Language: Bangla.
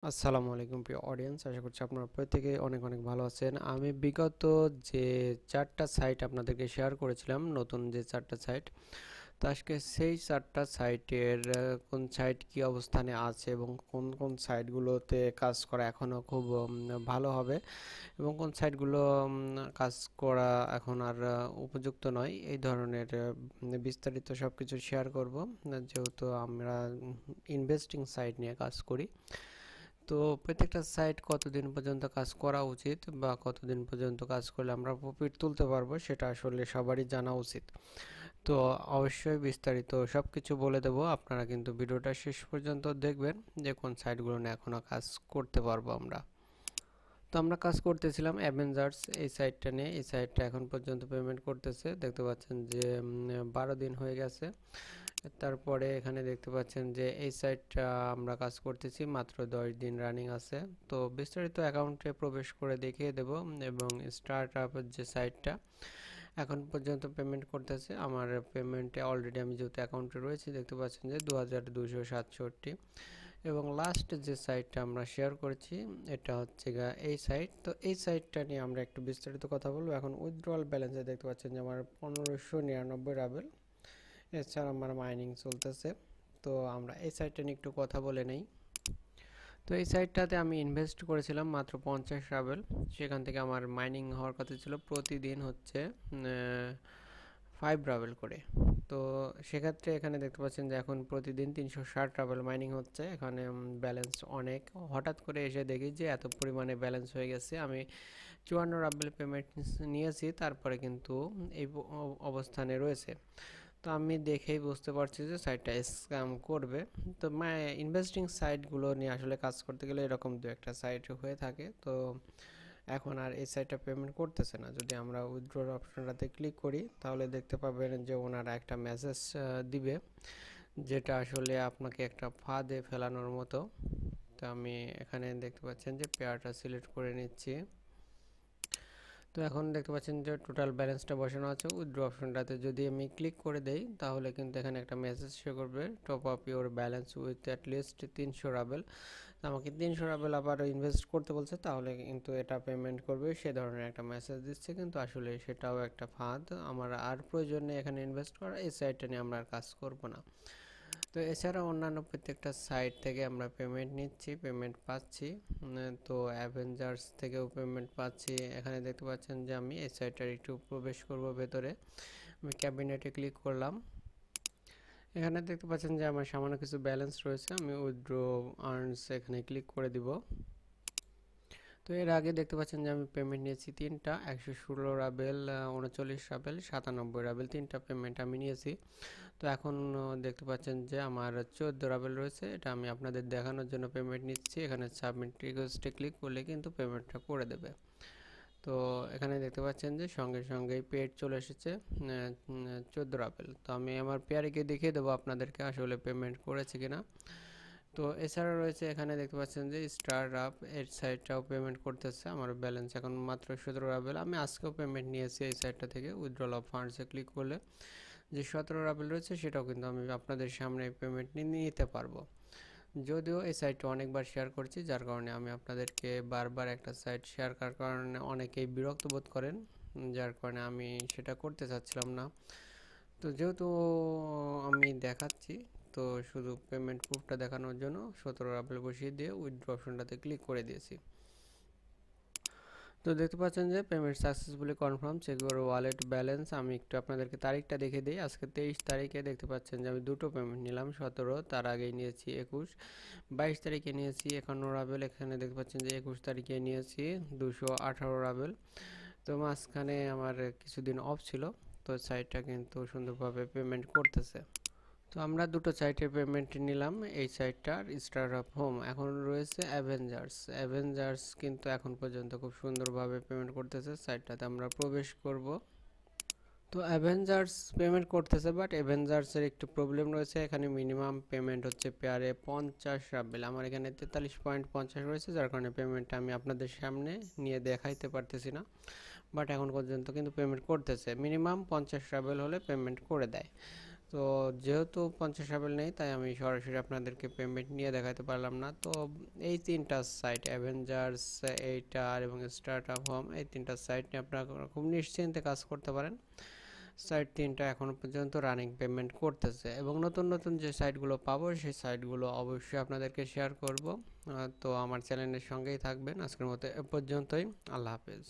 আসসালামু আলাইকুম প্রিয় অডিয়েন্স, আশা করছি আপনারা প্রত্যেকে অনেক অনেক ভালো আছেন। আমি বিগত যে 4টা সাইট আপনাদেরকে শেয়ার করেছিলাম, নতুন যে 4টা সাইট, তো আজকে সেই 4টা সাইটের কোন সাইট কি অবস্থানে আছে এবং কোন কোন সাইটগুলোতে কাজ করা এখনও খুব ভালো হবে এবং কোন সাইটগুলো কাজ করা এখন আর উপযুক্ত নয়, এই ধরনের বিস্তারিত সব কিছু শেয়ার করব। যেহেতু আমরা ইনভেস্টিং সাইট নিয়ে কাজ করি, তো প্রত্যেকটা সাইট কতদিন পর্যন্ত কাজ করা উচিত বা কতদিন পর্যন্ত কাজ করলে আমরা প্রফিট তুলতে পারবো সেটা আসলে সবারই জানা উচিত। তো অবশ্যই বিস্তারিত সব কিছু বলে দেব, আপনারা কিন্তু ভিডিওটা শেষ পর্যন্ত দেখবেন যে কোন সাইটগুলো নিয়ে এখনও কাজ করতে পারবো আমরা। তো আমরা কাজ করতেছিলাম অ্যাভেঞ্জার্স এই সাইটটা নিয়ে। এই সাইটটা এখন পর্যন্ত পেমেন্ট করতেছে, দেখতে পাচ্ছেন যে 12 দিন হয়ে গেছে। তারপরে এখানে দেখতে পাচ্ছেন যে এই সাইটটা আমরা কাজ করতেছি মাত্র 10 দিন রানিং আছে। তো বিস্তারিত অ্যাকাউন্টে প্রবেশ করে দেখিয়ে দেব। এবং স্টার্ট আপের যে সাইটটা এখন পর্যন্ত পেমেন্ট করতেছে, আমার পেমেন্টে অলরেডি আমি যেহেতু অ্যাকাউন্টে রয়েছি, দেখতে পাচ্ছেন যে 2267। এবং লাস্ট যে সাইটটা আমরা শেয়ার করেছি এটা হচ্ছে এই সাইট। তো এই সাইটটা নিয়ে আমরা একটু বিস্তারিত কথা বলবো। এখন উইথড্রয়াল ব্যালেন্সে দেখতে পাচ্ছেন যে আমার 1599 রাবেল, এছাড়া আমার মাইনিং চলতেছে। তো আমরা এই সাইটটা নিয়ে একটু কথা বলে নেই। তো এই সাইটটাতে আমি ইনভেস্ট করেছিলাম মাত্র 50 রাবেল। সেখান থেকে আমার মাইনিং হওয়ার কথা ছিল প্রতিদিন হচ্ছে 5 রাবেল করে। তো সেক্ষেত্রে এখানে দেখতে পাচ্ছেন যে এখন প্রতিদিন 360 রাবেল মাইনিং হচ্ছে। এখানে ব্যালেন্স অনেক, হঠাৎ করে এসে দেখি যে এত পরিমাণে ব্যালেন্স হয়ে গেছে। আমি 54 রাবেল পেমেন্ট নিয়েছি, তারপরে কিন্তু এই অবস্থানে রয়েছে। তো আমি দেখেই বুঝতে পারছি যে সাইটটা স্ক্যাম করবে। তো ইনভেস্টিং সাইটগুলো নিয়ে আসলে কাজ করতে গেলে এরকম দু একটা সাইট হয়ে থাকে। তো এখন আর এই সাইটটা পেমেন্ট করতেছে না। যদি আমরা উইথড্রর অপশনটাতে ক্লিক করি তাহলে দেখতে পাবেন যে ওনারা একটা মেসেজ দিবে, যেটা আসলে আপনাকে একটা ফাঁদে ফেলানোর মতো। তো আমি এখানে দেখতে পাচ্ছেন যে পেয়ারটা সিলেক্ট করে নিচ্ছি। তো এখন দেখতে পাচ্ছেন যে টোটাল ব্যালেন্সটা বসানো আছে। উইথড্র অপশনটাতে যদি আমি ক্লিক করে দেই তাহলে কিন্তু এখানে একটা মেসেজ শো করবে, top up your balance with at least 300 রাবেল। আমাকে 300 রাবেল আবার ইনভেস্ট করতে বলছে, তাহলে কিন্তু এটা পেমেন্ট করবে সে ধরনের একটা মেসেজ দিচ্ছে। কিন্তু আসলে সেটাও একটা ফাঁদ, আমার আর প্রয়োজন নেই এখানে ইনভেস্ট করা। এই সাইটটা নিয়ে আমরা আর কাজ করব না। তো এছাড়া অন্যান্য প্রত্যেকটা সাইট থেকে আমরা পেমেন্ট নিচ্ছি, পেমেন্ট পাচ্ছি। তো অ্যাভেঞ্জার্স থেকেও পেমেন্ট পাচ্ছি। এখানে দেখতে পাচ্ছেন যে আমি এই সাইটটার একটু প্রবেশ করব ভেতরে। আমি ক্যাবিনেটে ক্লিক করলাম। এখানে দেখতে পাচ্ছেন যে আমার সামান্য কিছু ব্যালেন্স রয়েছে, আমি উইথড্র আর্নস এখানে ক্লিক করে দিব। তো এর আগে দেখতে পাচ্ছেন যে আমি পেমেন্ট নিয়েছি তিনটা, 116 রাবেল, 39 রাবেল, 97 রাবেল, তিনটা পেমেন্ট আমি নিয়েছি। তো এখন দেখতে পাচ্ছেন যে আমার 14 রাবেল রয়েছে, এটা আমি আপনাদের দেখানোর জন্য পেমেন্ট নিচ্ছি। এখানে সাবমিট রিকোয়েস্টে ক্লিক করলে কিন্তু পেমেন্টটা করে দেবে। তো এখানে দেখতে পাচ্ছেন যে সঙ্গে সঙ্গেই পেড চলে এসেছে 14 রাবেল। তো আমি আমার পেয়ারিকে দেখিয়ে দেবো আপনাদেরকে আসলে পেমেন্ট করেছে কিনা। তো এছাড়া রয়েছে এখানে দেখতে পাচ্ছেন যে স্টার্ট আপ এর সাইটটাও পেমেন্ট করতেছে। আমার ব্যালেন্স এখন মাত্র 17 রাবেল। আমি আজকেও পেমেন্ট নিয়েছি এই সাইটটা থেকে। উইথড্রল অফ ফান্ডসে ক্লিক করলে যে 17 রাবেল রয়েছে সেটাও কিন্তু আমি আপনাদের সামনে পেমেন্ট নিতে পারবো। যদিও এই সাইটটা অনেকবার শেয়ার করছি, যার কারণে আমি আপনাদেরকে বারবার একটা সাইট শেয়ার করার কারণে অনেকেই বিরক্ত বোধ করেন, যার কারণে আমি সেটা করতে চাচ্ছিলাম না। তো যেহেতু আমি দেখাচ্ছি, তো শুধু পেমেন্ট প্রুফটা দেখানোর জন্য 17 রাবেল বসিয়ে দিয়ে উইথড্র অপশনটাতে ক্লিক করে দিয়েছি। তো দেখতে পাচ্ছেন যে payment successfully confirm, secure wallet balance. আমি একটু আপনাদেরকে তারিখটা দেখে দিই। আজকে 23 তারিখে দেখতে পাচ্ছেন যে আমি দুটো পেমেন্ট নিলাম, 17, তার আগেই নিয়েছি 21, 22 তারিখে নিয়েছি 51 রাবেল। এখানে দেখতে পাচ্ছেন যে 21 তারিখে নিয়েছি 218 রাবেল। তো মাঝখানে আমার কিছুদিন অফ ছিল, তো সাইটটা কিন্তু সুন্দরভাবে পেমেন্ট করতেছে। তো আমরা দুটো সাইটের পেমেন্ট নিলাম, এই সাইটটার স্টার্ট আপ হোম। এখন রয়েছে অ্যাভেঞ্জার্স। অ্যাভেঞ্জার্স কিন্তু এখন পর্যন্ত খুব সুন্দরভাবে পেমেন্ট করতেছে, সাইটটাতে আমরা প্রবেশ করব। তো অ্যাভেঞ্জার্স পেমেন্ট করতেছে, বাট অ্যাভেঞ্জার্সের একটু প্রবলেম রয়েছে। এখানে মিনিমাম পেমেন্ট হচ্ছে পেয়ারে 50 রাবেল। আমার এখানে 43.50 রয়েছে, যার কারণে পেমেন্টটা আমি আপনাদের সামনে নিয়ে দেখাইতে পারতেছি না। বাট এখন পর্যন্ত কিন্তু পেমেন্ট করতেছে, মিনিমাম 50 রাবেল হলে পেমেন্ট করে দেয়। তো যেহেতু 50 নেই, তাই আমি সরাসরি আপনাদেরকে পেমেন্ট নিয়ে দেখাতে পারলাম না। তো এই তিনটা সাইট অ্যাভেঞ্জার্স, এইটার এবং স্টার্টআপ হোম, এই তিনটা সাইট নিয়ে আপনারা খুব নিশ্চিন্তে কাজ করতে পারেন। সাইট তিনটা এখনও পর্যন্ত রানিং পেমেন্ট করতেছে, এবং নতুন নতুন যে সাইটগুলো পাবো সেই সাইটগুলো অবশ্যই আপনাদেরকে শেয়ার করব। তো আমার চ্যানেলের সঙ্গেই থাকবেন। আজকের মতো এ পর্যন্তই। আল্লাহ হাফেজ।